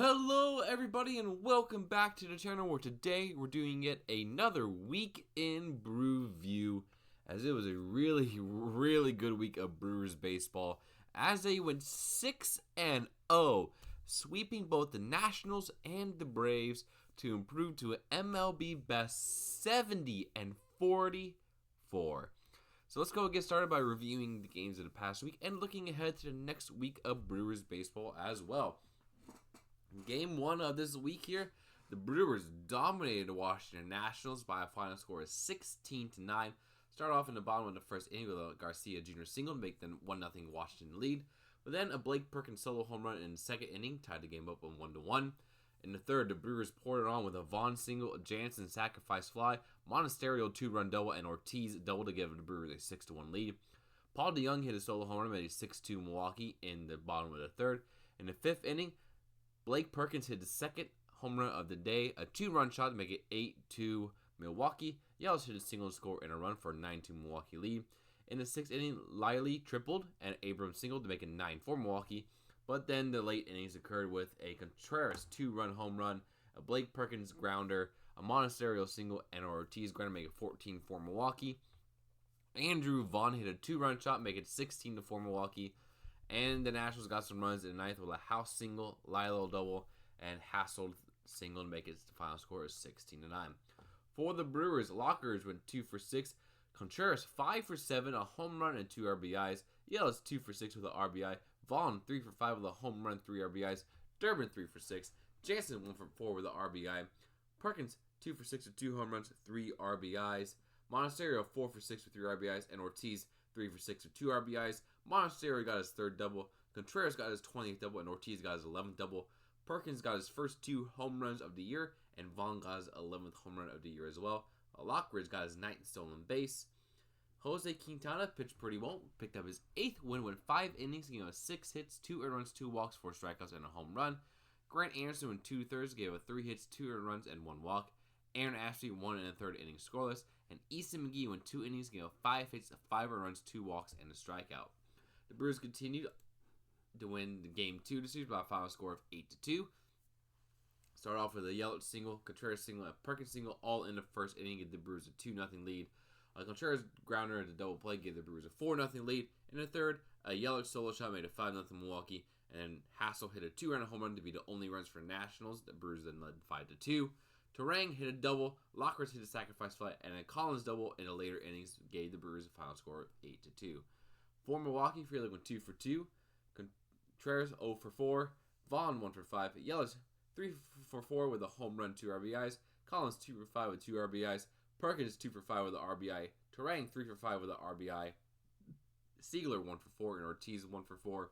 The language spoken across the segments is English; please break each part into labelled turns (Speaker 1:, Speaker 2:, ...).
Speaker 1: Hello everybody and welcome back to the channel where today we're doing yet another week in Brewview, as it was a really good week of Brewers baseball as they went 6-0, sweeping both the Nationals and the Braves to improve to an MLB best 70-44. So let's go get started by reviewing the games of the past week and looking ahead to the next week of Brewers baseball as well. Game 1 of this week here, the Brewers dominated the Washington Nationals by a final score of 16-9. Start off in the bottom of the first inning with a Garcia Jr. single to make the 1-0 Washington lead. But then a Blake Perkins solo home run in the second inning tied the game up on 1-1. In the third, the Brewers poured it on with a Vaughn single, a Jansen sacrifice fly, Monasterio 2-run double, and Ortiz double to give the Brewers a 6-1 lead. Paul DeJong hit a solo home run, made a 6-2 Milwaukee in the bottom of the third. In the fifth inning, Blake Perkins hit the second home run of the day, a 2-run shot to make it 8-2 Milwaukee. Yelich hit a single to score and a run for a 9-2 Milwaukee lead. In the sixth inning, Liley tripled and Abrams singled to make it 9-4 Milwaukee. But then the late innings occurred with a Contreras 2-run home run, a Blake Perkins grounder, a Monasterio single, and an Ortiz grounder to make it 14-4 Milwaukee. Andrew Vaughn hit a 2-run shot, make it 16-4 Milwaukee. And the Nationals got some runs in the ninth with a House single, Lilo double, and Hassel single to make it the final score is 16-9. For the Brewers, Lockers went 2 for 6. Contreras 5 for 7, a home run and 2 RBIs. Yelich 2 for 6 with an RBI. Vaughn 3 for 5 with a home run, 3 RBIs. Durbin 3 for 6. Jansen 1 for 4 with an RBI. Perkins 2 for 6 with 2 home runs, 3 RBIs. Monasterio 4 for 6 with 3 RBIs, and Ortiz 3 for 6 with 2 RBIs. Monasterio got his third double. Contreras got his 20th double, and Ortiz got his 11th double. Perkins got his first 2 home runs of the year, and Vaughn got his 11th home run of the year as well. Lockridge got his 9th stolen base. Jose Quintana pitched pretty well, picked up his 8th win with 5 innings, gave us 6 hits, 2 earned runs, 2 walks, 4 strikeouts, and a home run. Grant Anderson went 2 thirds, gave us 3 hits, 2 earned runs, and 1 walk. Aaron Ashby 1 and a third inning scoreless, and Easton McGee went 2 innings, gave 5 hits, 5 earned runs, 2 walks, and a strikeout. The Brewers continued to win the game 2 this series by a final score of 8-2. Start off with a Yelich single, Contreras single, and Perkins single, all in the first inning, give the Brewers a 2-0 lead. A Contreras grounder at the double play gave the Brewers a 4-0 lead. In the third, a Yelich solo shot made a 5-0 Milwaukee, and Hassel hit a 2-run home run to be the only runs for Nationals. The Brewers then led 5-2. Terang hit a double, Lockridge hit a sacrifice fly, and a Collins double in the later innings gave the Brewers a final score of 8-2. For Milwaukee, Frelick went 2 for 2, Contreras 0 for 4, Vaughn 1 for 5, Yelich 3 for 4 with a home run, 2 RBIs, Collins 2 for 5 with 2 RBIs, Perkins 2 for 5 with an RBI, Terang 3 for 5 with an RBI, Siegler 1 for 4, and Ortiz 1 for 4.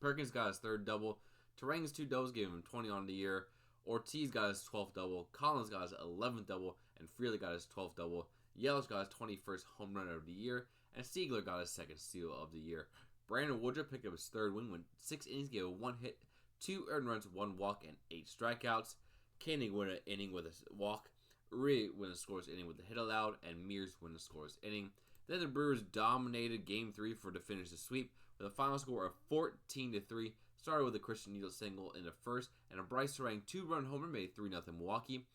Speaker 1: Perkins got his third double, Terang's 2 doubles gave him 20 on the year. Ortiz got his 12th double, Collins got his 11th double, and Frelick got his 12th double. Yelich got his 21st home run of the year, and Siegler got his 2nd steal of the year. Brandon Woodruff picked up his 3rd win, went 6 innings, gave 1 hit, 2 earned runs, 1 walk, and 8 strikeouts. Koenig won an inning with a walk, Uri won the scoreless inning with a hit allowed, and Mears won the scoreless inning. Then the Brewers dominated Game 3 to finish the sweep with a final score of 14-3. Started with a Christian Needle single in the first, and a Bryce Terang 2-run homer made 3-0 Milwaukee.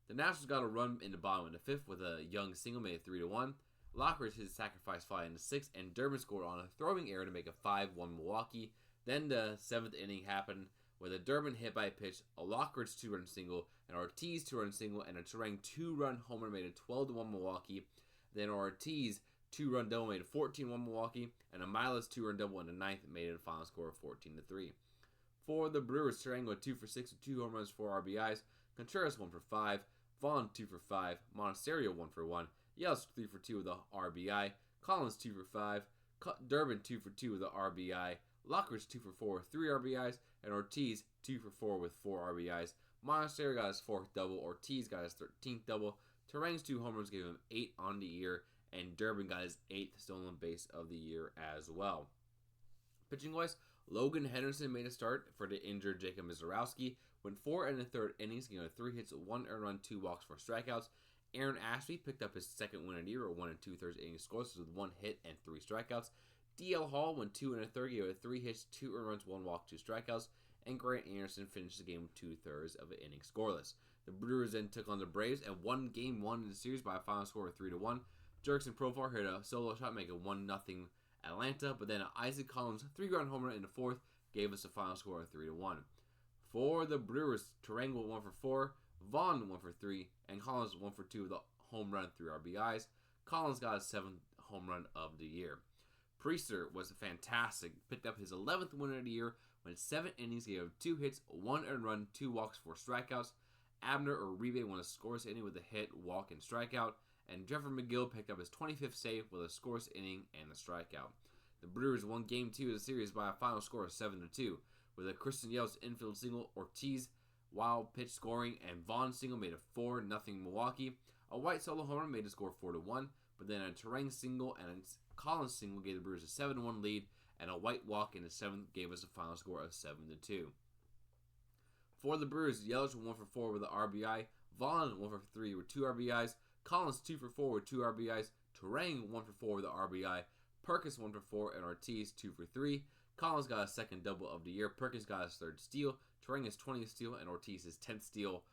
Speaker 1: The Nationals got a run in the bottom of the 5th with a Young single made 3-1. Lockridge hit a sacrifice fly in the 6th, and Durbin scored on a throwing error to make a 5-1 Milwaukee. Then the 7th inning happened with a Durbin hit by a pitch, a Lockridge 2-run single, an Ortiz 2-run single, and a Terang 2-run homer made it 12-1 Milwaukee. Then Ortiz 2-run double made it 14-1 Milwaukee, and a Miles 2-run double in the 9th made it a final score of 14-3. For the Brewers, Terang went 2 for 6 with 2 home runs, 4 RBIs. Contreras 1 for 5. Vaughn 2 for 5. Monasterio 1 for 1. Yelich 3 for 2 with a RBI. Collins 2 for 5. Durbin 2 for 2 with a RBI. Lockridge 2 for 4 with 3 RBIs. And Ortiz 2 for 4 with 4 RBIs. Monasterio got his 4th double. Ortiz got his 13th double. Terang's 2 home runs gave him 8 on the year. And Durbin got his 8th stolen base of the year as well. Pitching-wise, Logan Henderson made a start for the injured Jacob Mizorowski. Went 4 and a third innings, giving 3 hits, 1 earned run, 2 walks, 4 strikeouts. Aaron Ashby picked up his 2nd win of the year, or 1 2/3 innings scoreless with 1 hit and 3 strikeouts. DL Hall went 2 and a third, gave 3 hits, 2 earned runs, 1 walk, 2 strikeouts. and Grant Anderson finished the game with 2/3 of an inning scoreless. The Brewers then took on the Braves and won Game 1 in the series by a final score of 3-1. Jurickson Profar hit a solo shot, making 1-0 Atlanta, but then Isaac Collins' 3-run home run in the fourth gave us a final score of 3-1. For the Brewers, Terang went 1-for-4, Vaughn 1-for-3, and Collins 1-for-2 with a home run, 3 RBIs. Collins got his 7th home run of the year. Priester was fantastic, picked up his 11th win of the year, went 7 innings, gave 2 hits, 1 earned run, 2 walks, 4 strikeouts. Abner Uribe won a scoreless inning with a hit, walk, and strikeout. And Jeffrey McGill picked up his 25th save with a scoreless inning and a strikeout. The Brewers won Game 2 of the series by a final score of 7-2, with a Kristen Yeltsin infield single, Ortiz wild pitch scoring, and Vaughn single made a 4-0 Milwaukee. A White solo home run made the score 4-1, but then a Terang single and a Collins single gave the Brewers a 7-1 lead, and a White walk in the 7th gave us a final score of 7-2. For the Brewers, Yelich 1-for-4 with an RBI, Vaughn 1-for-3 with 2 RBIs, Collins 2-for-4 with 2 RBIs, Terang 1-for-4 with an RBI, Perkins 1-for-4, and Ortiz 2-for-3. Collins got a 2nd double of the year, Perkins got his 3rd steal, Terang his 20th steal, and Ortiz his 10th steal.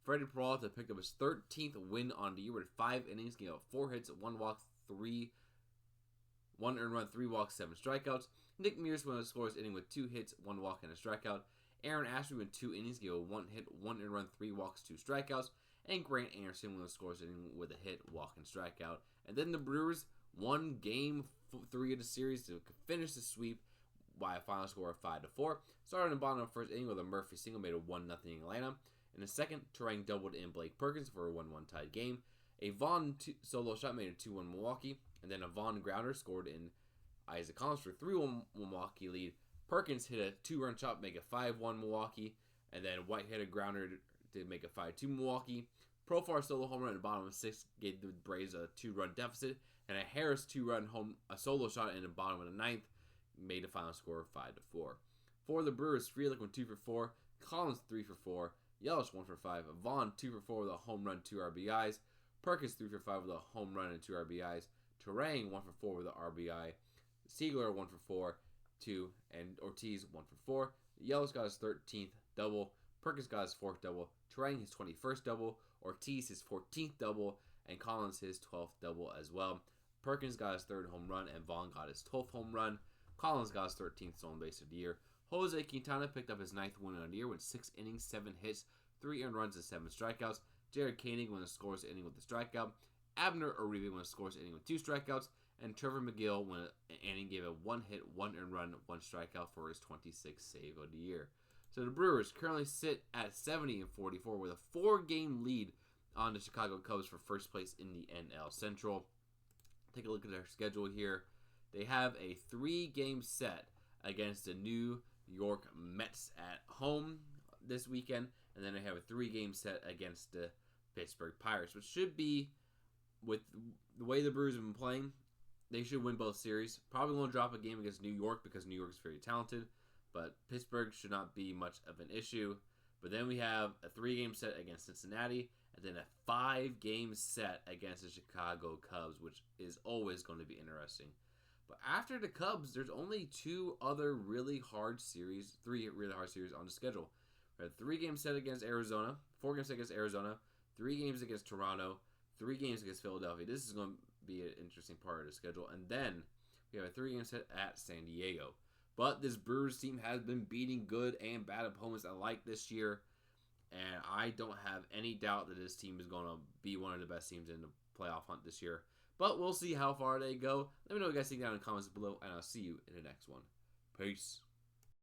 Speaker 1: Freddie Peralta picked up his 13th win on the year with 5 innings, gave up 4 hits, 1 walk, 1 earned run, 3 walks, 7 strikeouts. Nick Mears won a scoreless inning with 2 hits, 1 walk, and a strikeout. Aaron Ashby went 2 innings, gave 1 hit, 1 earned run, 3 walks, 2 strikeouts. And Grant Anderson won a scoreless inning with a hit, walk, and strikeout. And then the Brewers won Game 3 of the series to finish the sweep by a final score of 5-4. Started in the bottom of the 1st inning with a Murphy single made a 1-0 Atlanta. In the 2nd, Terang doubled in Blake Perkins for a 1-1 tied game. A Vaughn solo shot made a 2-1 Milwaukee, and then a Vaughn grounder scored in Isaac Collins for a 3-1 Milwaukee lead. Perkins hit a 2-run shot, make a 5-1 Milwaukee, and then White hit a grounder to make a 5-2 Milwaukee. Profar solo home run in the bottom of the 6th gave the Braves a 2-run deficit, and a Harris 2-run a solo shot in the bottom of the 9th made the final score of 5-4. For the Brewers, Frelick went 2-for-4, Collins 3-for-4, Yelich 1-for-5, Vaughn 2-for-4 with a home run, 2 RBIs, Perkins 3-for-5 with a home run and 2 RBIs, Terang 1-for-4 with an RBI, Siegler 1-for-4, 2, and Ortiz 1-for-4. Yelich got his 13th double, Perkins got his 4th double, Terang his 21st double, Ortiz his 14th double, and Collins his 12th double as well. Perkins got his 3rd home run, and Vaughn got his 12th home run. Collins got his 13th stolen base of the year. Jose Quintana picked up his 9th win of the year with 6 innings, 7 hits, 3 earned runs, and 7 strikeouts. Jared Koenig won a scoreless inning with a strikeout. Abner Uribe won a scoreless inning with 2 strikeouts. And Trevor McGill won an inning, gave a 1 hit, 1 earned run, 1 strikeout for his 26th save of the year. So the Brewers currently sit at 70-44 with a 4-game lead on the Chicago Cubs for first place in the NL Central. Take a look at their schedule here. They have a 3-game set against the New York Mets at home this weekend, and then they have a 3-game set against the Pittsburgh Pirates, which should be, with the way the Brewers have been playing, they should win both series. Probably won't drop a game against New York because New York is very talented, but Pittsburgh should not be much of an issue. But then we have a 3-game set against Cincinnati, and then a 5-game set against the Chicago Cubs, which is always going to be interesting. But after the Cubs, there's only 2 other really hard series, 3 really hard series on the schedule. We have a 3-game set against Arizona, 4-game set against Arizona, 3 games against Toronto, 3 games against Philadelphia. This is going to be an interesting part of the schedule. And then we have a 3-game set at San Diego. But this Brewers team has been beating good and bad opponents alike this year. And I don't have any doubt that this team is going to be one of the best teams in the playoff hunt this year. But we'll see how far they go. Let me know what you guys think down in the comments below, and I'll see you in the next one. Peace.